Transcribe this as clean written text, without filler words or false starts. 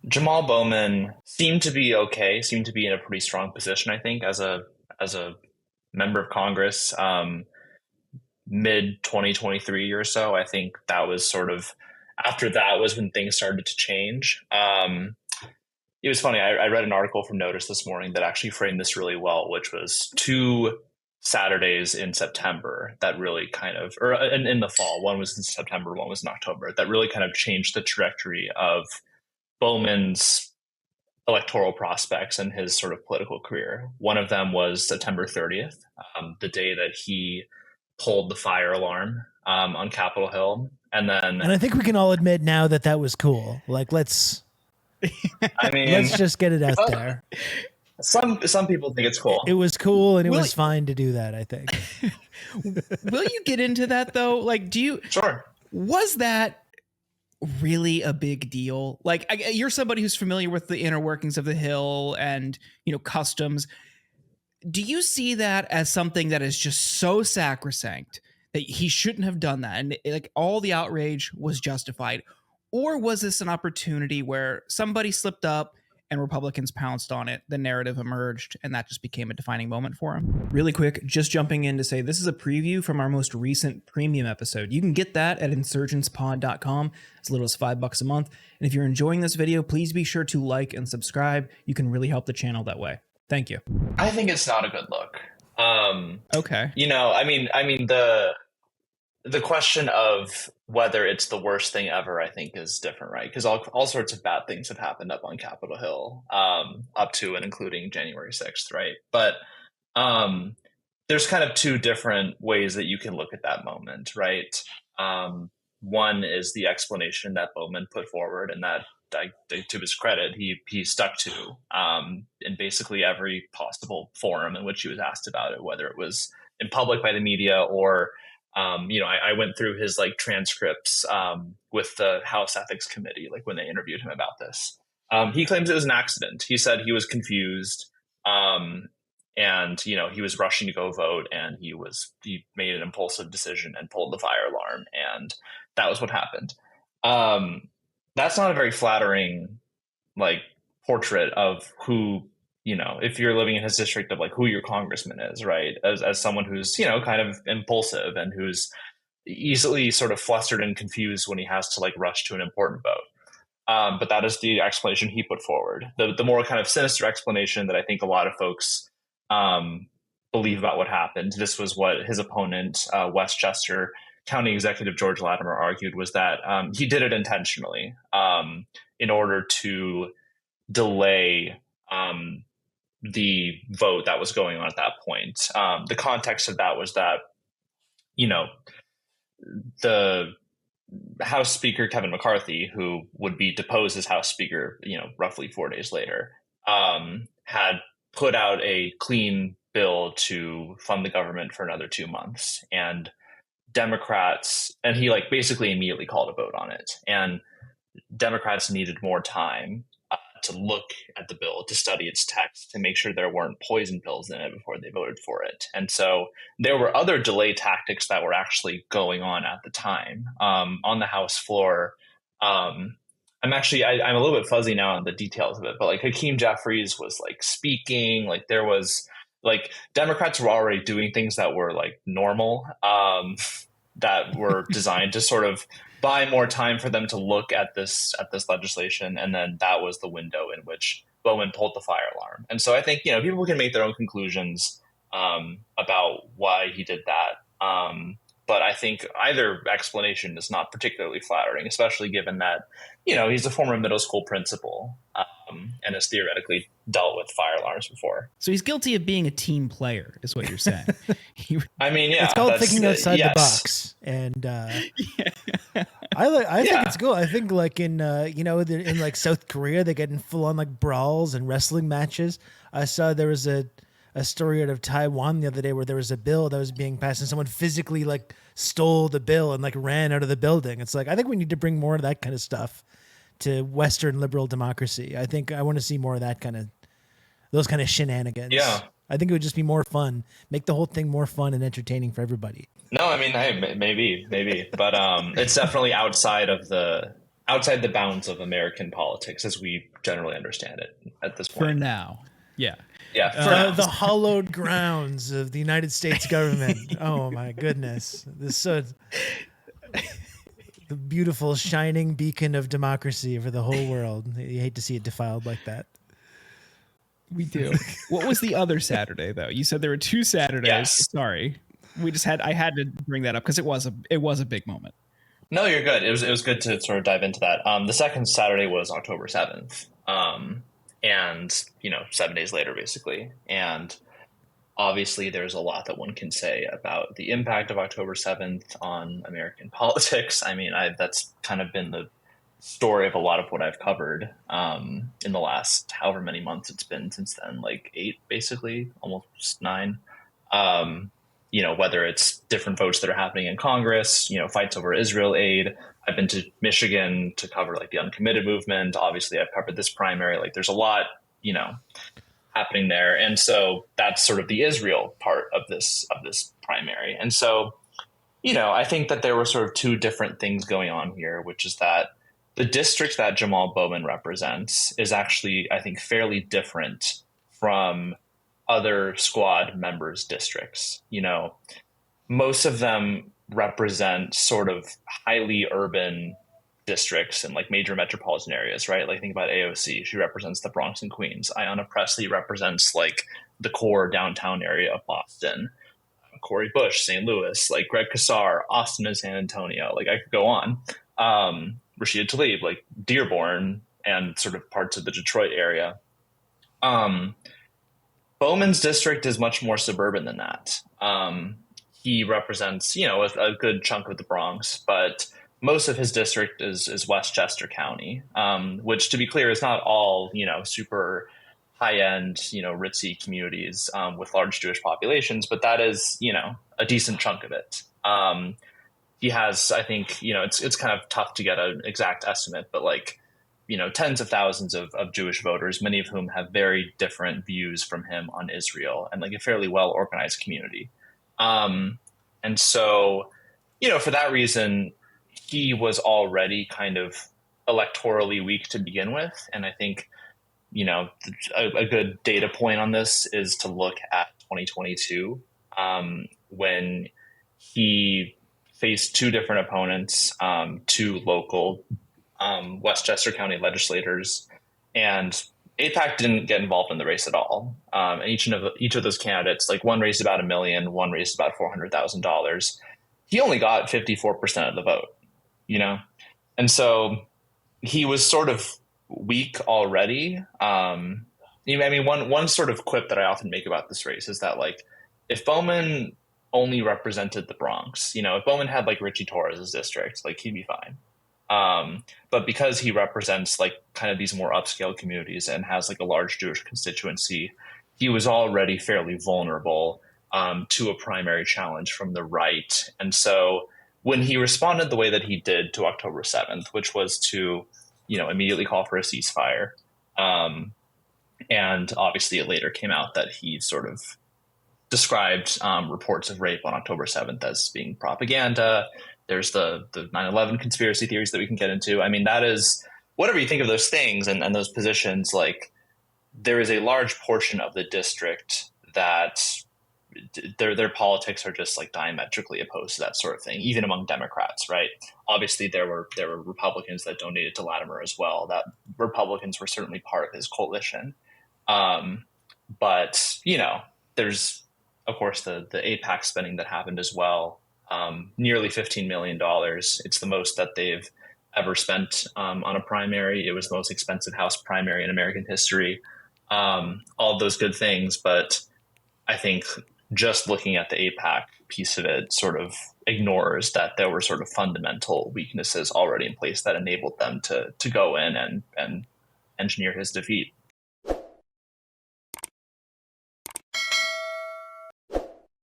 Jamal Bowman seemed to be okay, seemed to be in a pretty strong position, I think, as a member of Congress, mid 2023 or so. I think that was sort of after that was when things started to change. It was funny. I read an article from Notice this morning that actually framed this really well, which was two Saturdays in September that really kind of, or in the fall, one was in September, one was in October, that really kind of changed the trajectory of Bowman's electoral prospects and his sort of political career. One of them was September 30th, the day that he pulled the fire alarm on Capitol Hill. And I think we can all admit now that that was cool. Like, let's just get it out there. Some people think it's cool. It was cool, and it was fine to do that, I think. Will you get into that, though? Like, Sure. Was that really a big deal? Like, you're somebody who's familiar with the inner workings of the Hill and, customs. Do you see that as something that is just so sacrosanct that he shouldn't have done that, and like all the outrage was justified? Or was this an opportunity where somebody slipped up and Republicans pounced on it, the narrative emerged, and that just became a defining moment for him? Really quick, just jumping in to say this is a preview from our most recent premium episode. You can get that at insurgentspod.com. As little as $5 a month. And if you're enjoying this video, please be sure to like and subscribe. You can really help the channel that way. Thank you. I think it's not a good look. Okay. The question of whether it's the worst thing ever, I think, is different, right? Because all sorts of bad things have happened up on Capitol Hill, up to and including January 6th, right? But there's kind of two different ways that you can look at that moment, right? One is the explanation that Bowman put forward, and that, to his credit, he stuck to in basically every possible forum in which he was asked about it, whether it was in public by the media or I went through his transcripts with the House Ethics Committee, when they interviewed him about this. He claims it was an accident. He said he was confused, and he was rushing to go vote, and he made an impulsive decision and pulled the fire alarm, and that was what happened. That's not a very flattering portrait of who, if you're living in his district, of who your congressman is, right? As someone who's, kind of impulsive and who's easily sort of flustered and confused when he has to rush to an important vote. But that is the explanation he put forward. The more kind of sinister explanation that I think a lot of folks believe about what happened. This was what his opponent, Westchester County Executive George Latimer, argued, was that he did it intentionally in order to delay the vote that was going on at that point. The context of that was that, the House Speaker, Kevin McCarthy, who would be deposed as House Speaker, roughly 4 days later, had put out a clean bill to fund the government for another 2 months. And Democrats, and he basically immediately called a vote on it. And Democrats needed more time to look at the bill, to study its text, to make sure there weren't poison pills in it before they voted for it. And so there were other delay tactics that were actually going on at the time on the House floor. I'm a little bit fuzzy now on the details of it, but Hakeem Jeffries was speaking, there was Democrats were already doing things that were normal, that were designed to sort of buy more time for them to look at this legislation. And then that was the window in which Bowman pulled the fire alarm. And so I think, people can make their own conclusions about why he did that. But I think either explanation is not particularly flattering, especially given that, he's a former middle school principal and has theoretically dealt with fire alarms before. So he's guilty of being a team player, is what you're saying. It's called thinking outside the box. And I think it's cool. I think in South Korea, they get in full on brawls and wrestling matches. I saw there was a story out of Taiwan the other day where there was a bill that was being passed and someone physically stole the bill and ran out of the building. It's I think we need to bring more of that kind of stuff to Western liberal democracy. I think I want to see more of those kind of shenanigans. Yeah. I think it would just be more fun, make the whole thing more fun and entertaining for everybody. No, maybe, but it's definitely outside of the outside the bounds of American politics as we generally understand it at this point. For now. Yeah. Yeah. The hallowed grounds of the United States government. Oh my goodness. The beautiful shining beacon of democracy for the whole world. You hate to see it defiled like that. We do. What was the other Saturday though? You said there were 2 Saturdays. Yes. Sorry. I had to bring that up because it was a big moment. No, you're good. It was good to sort of dive into that. The second Saturday was October 7th. And 7 days later, basically. And obviously there's a lot that one can say about the impact of October 7th on American politics. I mean, that's kind of been the story of a lot of what I've covered in the last however many months it's been since then, like 8, basically, almost 9. Whether it's different votes that are happening in Congress, fights over Israel aid. I've been to Michigan to cover like the uncommitted movement. Obviously, I've covered this primary. Like there's a lot, happening there. And so that's sort of the Israel part of this primary. And so, I think that there were sort of 2 different things going on here, which is that the district that Jamaal Bowman represents is actually, I think, fairly different from other squad members' districts. Most of them represent sort of highly urban districts and like major metropolitan areas, right? Like think about AOC. She represents the Bronx and Queens. Ayanna Pressley represents like the core downtown area of Boston. Cori Bush, St. Louis, like Greg Casar, Austin and San Antonio. Like I could go on. Rashida Tlaib, like Dearborn and sort of parts of the Detroit area. Bowman's district is much more suburban than that. He represents, a good chunk of the Bronx, but most of his district is Westchester County, which, to be clear, is not all, super high-end, ritzy communities with large Jewish populations, but that is, a decent chunk of it. He has, I think, it's kind of tough to get an exact estimate, but like, tens of thousands of Jewish voters, many of whom have very different views from him on Israel and like a fairly well-organized community. And so, for that reason, he was already kind of electorally weak to begin with. And I think, a good data point on this is to look at 2022, when he faced 2 different opponents, 2 local Westchester County legislators, and AIPAC didn't get involved in the race at all. And each of those candidates, like one raised about $1 million, one raised about $400,000. He only got 54% of the vote, and so he was sort of weak already. One sort of quip that I often make about this race is that like if Bowman only represented the Bronx, if Bowman had like Richie Torres' district, like he'd be fine. But because he represents like kind of these more upscale communities and has like a large Jewish constituency, he was already fairly vulnerable to a primary challenge from the right. And so when he responded the way that he did to October 7th, which was to, immediately call for a ceasefire, and obviously it later came out that he sort of described reports of rape on October 7th as being propaganda. There's the 9/11 conspiracy theories that we can get into. I mean, that is, whatever you think of those things and those positions, like there is a large portion of the district that their politics are just like diametrically opposed to that sort of thing, even among Democrats, right? Obviously, there were Republicans that donated to Latimer as well. That Republicans were certainly part of his coalition. But, there's, of course, the AIPAC spending that happened as well. Nearly $15 million. It's the most that they've ever spent on a primary. It was the most expensive House primary in American history. All of those good things. But I think just looking at the AIPAC piece of it sort of ignores that there were sort of fundamental weaknesses already in place that enabled them to go in and engineer his defeat.